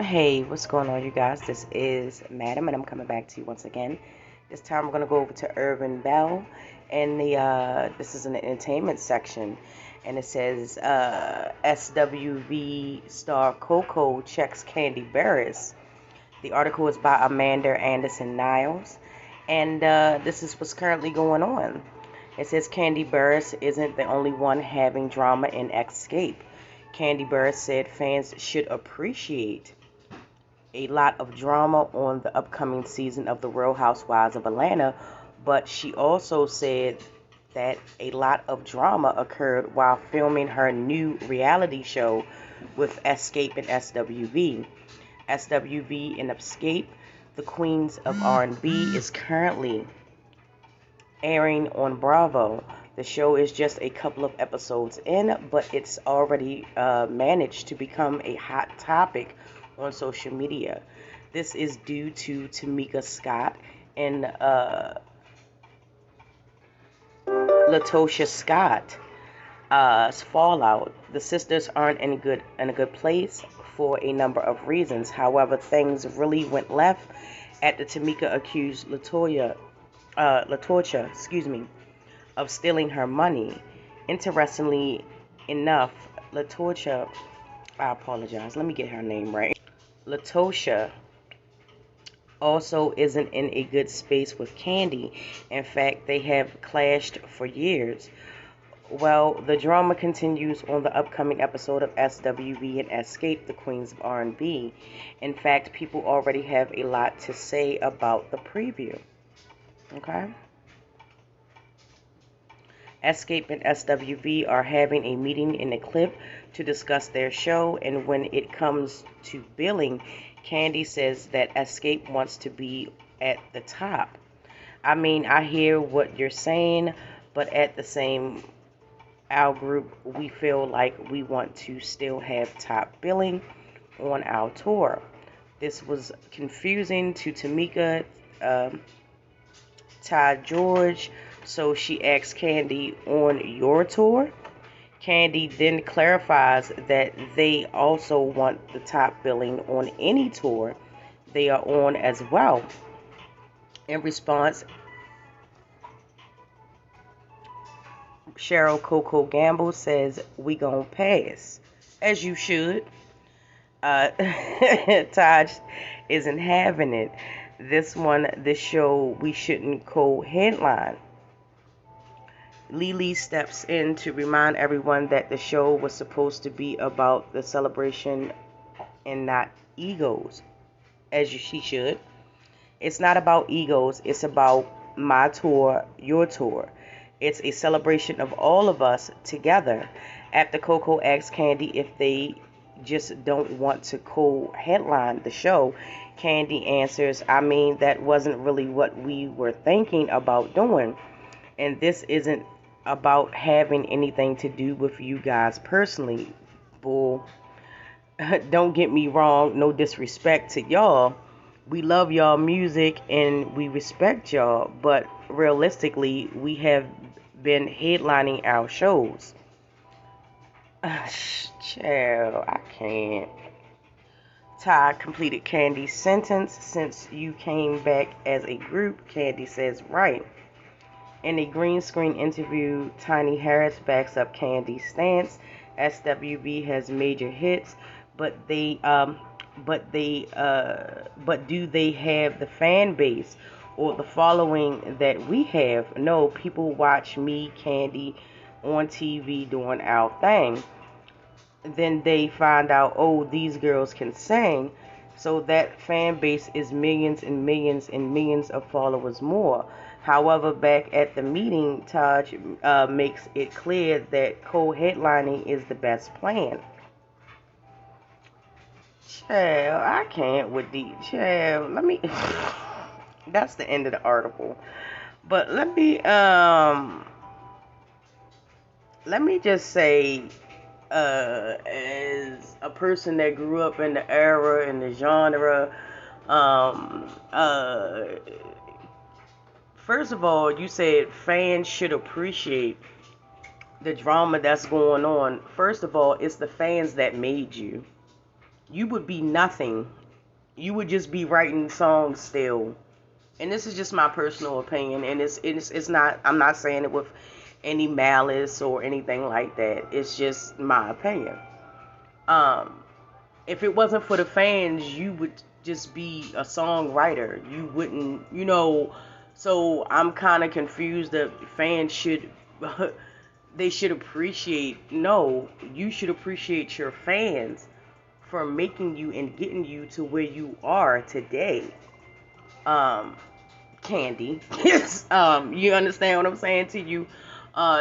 Hey, what's going on, you guys? This is Madam, and I'm coming back to you once again. This time, we're gonna go over to Urban Bell, and this is an entertainment section, and it says SWV star Coko checks Kandi Burruss. The article is by Amanda Anderson-Niles, and this is what's currently going on. It says Kandi Burruss isn't the only one having drama in Escape. Kandi Burruss said fans should appreciate a lot of drama on the upcoming season of The Real Housewives of Atlanta, but she also said that a lot of drama occurred while filming her new reality show with Escape and SWV. SWV and Escape, the Queens of R&B, is currently airing on Bravo. The show is just a couple of episodes in, but it's already managed to become a hot topic on social media. This is due to Tamika Scott and Latosha Scott's fallout. The sisters aren't in a good place for a number of reasons. However, things really went left after Tamika accused Latosha, of stealing her money. Interestingly enough, Latosha, I apologize. Let me get her name right. Latosha also isn't in a good space with Kandi. In fact, they have clashed for years. Well, the drama continues on the upcoming episode of SWV and Escape, the Queens of R&B. In fact, people already have a lot to say about the preview. Okay? Escape and SWV are having a meeting in a clip to discuss their show, and when it comes to billing, Kandi says that Escape wants to be at the top. I mean, I hear what you're saying, but at the same, our group, we feel like we want to still have top billing on our tour. This was confusing to Tamika, Ty George, so she asked Kandi, on your tour? Kandi then clarifies that they also want the top billing on any tour they are on as well. In response, Cheryl Coko Gamble says, "We gon' pass." As you should. Taj isn't having it. This show, we shouldn't co-headline. Lily steps in to remind everyone that the show was supposed to be about the celebration and not egos, as she should. It's not about egos, it's about my tour, your tour. It's a celebration of all of us together. After Coko asks Kandi if they just don't want to co-headline the show, Kandi answers, "I mean, that wasn't really what we were thinking about doing. And this isn't about having anything to do with you guys personally, bull." Don't get me wrong, no disrespect to y'all. We love y'all music and we respect y'all, but realistically, we have been headlining our shows. Child, I can't. Ty completed Kandi's sentence. "Since you came back as a group," Kandi says, "right." In a green screen interview, Tiny Harris backs up Kandi's stance. SWV has major hits, but do they have the fan base or the following that we have? No, people watch me, Kandi, on TV doing our thing. Then they find out, oh, these girls can sing. So that fan base is millions and millions and millions of followers more. However, back at the meeting, Taj makes it clear that co-headlining is the best plan. Child, I can't with the child. Let me. That's the end of the article. But let me just say, as a person that grew up in the era and the genre, first of all, you said fans should appreciate the drama that's going on. First of all, it's the fans that made you. you would be nothing. You would just be writing songs still. And this is just my personal opinion, and it's not, I'm not saying it with any malice or anything like that. It's just my opinion. Um, if it wasn't for the fans, you would just be a songwriter. You wouldn't, so I'm kind of confused that fans should they should appreciate, no, you should appreciate your fans for making you and getting you to where you are today. Um, Kandi. You understand what I'm saying to you?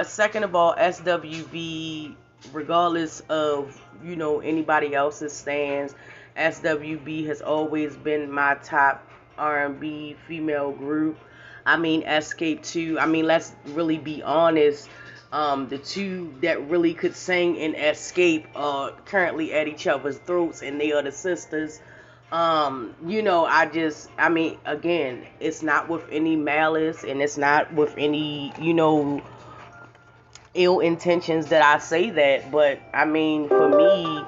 Second of all, SWV, regardless of, anybody else's stands, SWV has always been my top R&B female group. I mean, Escape too. I mean, let's really be honest. The two that really could sing in Escape are currently at each other's throats, and they are the sisters. I mean, again, it's not with any malice, and it's not with any, ill intentions that I say that, but I mean, for me,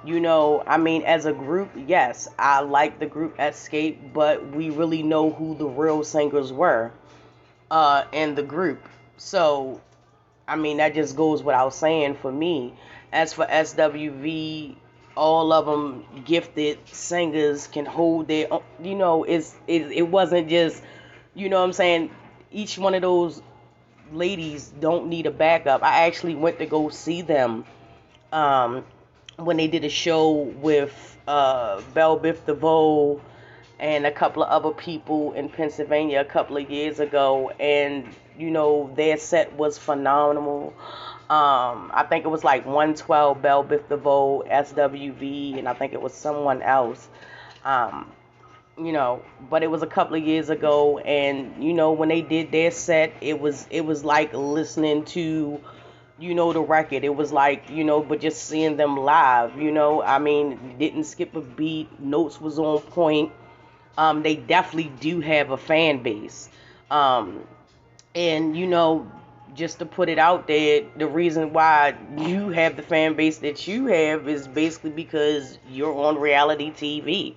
I mean, as a group, yes, I like the group Escape, but we really know who the real singers were, in the group. So, I mean, that just goes without saying for me. As for SWV, all of them gifted singers, can hold their own, it wasn't just, what I'm saying, each one of those ladies don't need a backup. I actually went to go see them um, when they did a show with Belle Biv DeVoe and a couple of other people in Pennsylvania a couple of years ago, and their set was phenomenal. I think it was like 112 Belle Biv DeVoe, SWV, and I think it was someone else. Um, but it was a couple of years ago, and when they did their set, it was like listening to the record. It was like, but just seeing them live, I mean, didn't skip a beat, notes was on point. They definitely do have a fan base. Um, and just to put it out there, the reason why you have the fan base that you have is basically because you're on reality TV.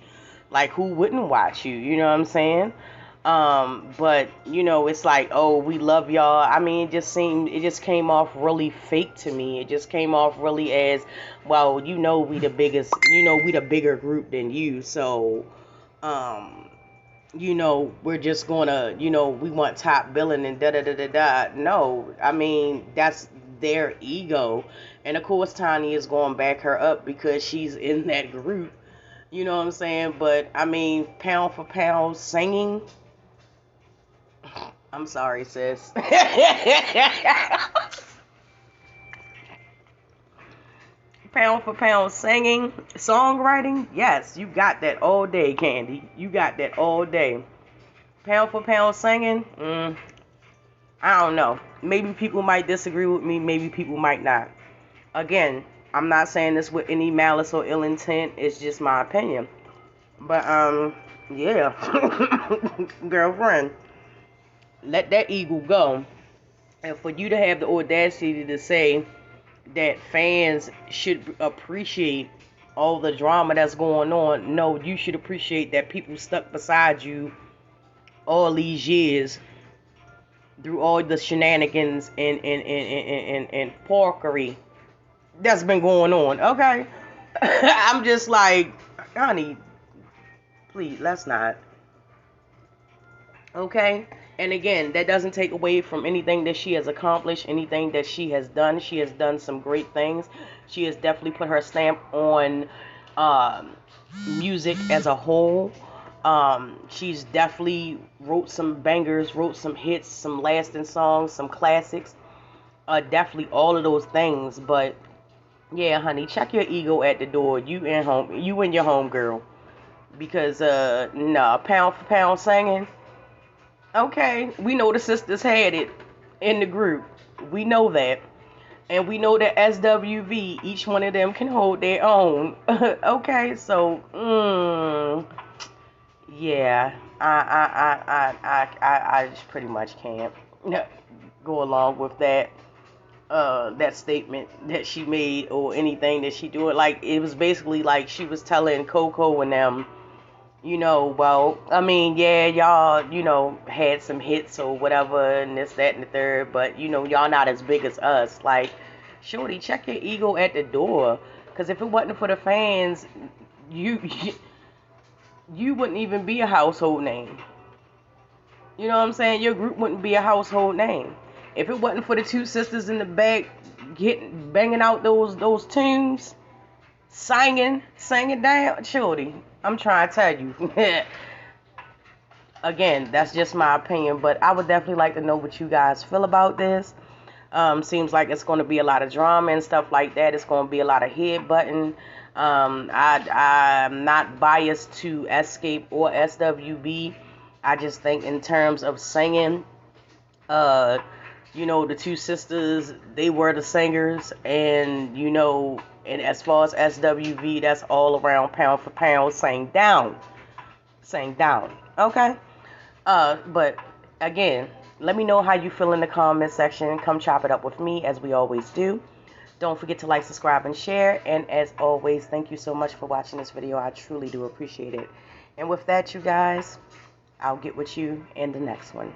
Like, who wouldn't watch you? You know what I'm saying? But it's like, oh, we love y'all. I mean, it just came off really fake to me. It just came off really as, well, we the biggest, we the bigger group than you. So, um, we're just gonna, we want top billing and da da da da da. No, I mean, that's their ego. And of course, Tiny is going to back her up because she's in that group. You know what I'm saying? But I mean, pound for pound singing. I'm sorry, sis. Pound for pound singing, songwriting. Yes, you got that all day, Kandi. You got that all day. Pound for pound singing. I don't know. Maybe people might disagree with me. Maybe people might not. Again, I'm not saying this with any malice or ill intent. It's just my opinion. But yeah, girlfriend, let that ego go. And for you to have the audacity to say that fans should appreciate all the drama that's going on, no, you should appreciate that people stuck beside you all these years through all the shenanigans and porkery that's been going on. Okay. I'm just like, honey, please, let's not. Okay. And again, that doesn't take away from anything that she has accomplished, anything that she has done. She has done some great things. She has definitely put her stamp on music as a whole. She's definitely wrote some bangers, wrote some hits, some lasting songs, some classics. Definitely all of those things. But yeah, honey, check your ego at the door. You and your home girl. Because nah, pound for pound singing. Okay, we know the sisters had it in the group. We know that. And we know that SWV, each one of them can hold their own. Okay, so, yeah, I just pretty much can't go along with that. that statement that she made or anything that she doing. Like, it was basically like she was telling Coko and them, well, I mean, yeah, y'all, had some hits or whatever and this, that, and the third, but, y'all not as big as us. Like, shorty, check your ego at the door. Because if it wasn't for the fans, you, you wouldn't even be a household name. You know what I'm saying? Your group wouldn't be a household name. If it wasn't for the two sisters in the back banging out those tunes, singing down, shorty, I'm trying to tell you. Again, that's just my opinion, but I would definitely like to know what you guys feel about this. Seems like it's going to be a lot of drama and stuff like that. It's going to be a lot of headbutting. I'm not biased to Escape or SWV. I just think in terms of singing, the two sisters, they were the singers, and and as far as SWV, that's all around pound for pound, sang down, okay. But again, let me know how you feel in the comment section. Come chop it up with me as we always do. Don't forget to like, subscribe, and share. And as always, thank you so much for watching this video. I truly do appreciate it. And with that, you guys, I'll get with you in the next one.